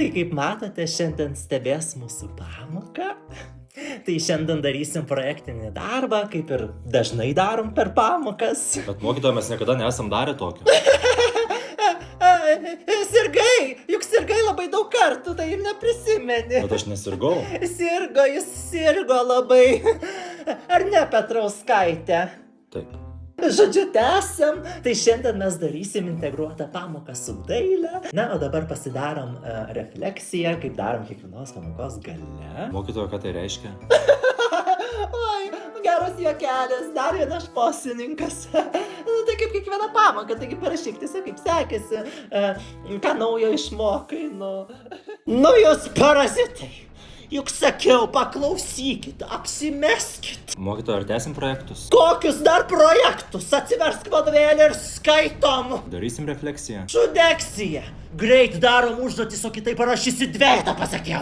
Tai kaip matote, šiandien stebės mūsų pamoką. Tai šiandien darysim projektinį darbą, kaip ir dažnai darom per pamokas. Bet mokytoja, mes niekada nesam darę tokio. Sirgai, juk sirgai labai daug kartų, tai ir neprisimeni. Bet aš nesirgau. Sirgo, jis sirgo labai. Ar ne, Petrauskaitė? Taip. Žodžiu, tęsiam. Tai šiandien mes darysim integruotą pamoką su daile. Na, o dabar pasidarom refleksiją, kaip darom kiekvienos pamokos gale. Mokytoja, ką tai reiškia? Oi, geras juokelis, dar vienas posininkas. Tai kaip kiekviena pamoka, taigi parašyk tiesiog kaip sekėsi, ką naujo išmokai, Nu, jūs parazitai, juk sakiau, paklausykit, apsimeskit. Mokytoja, ar tęsim projektus? Kokius dar projektus? Atsiversk vadovėlį ir skaitom. Darysim refleksiją. Šudeksija. Greit darom užduotis, o kitaip parašysi dvejetą, pasakiau.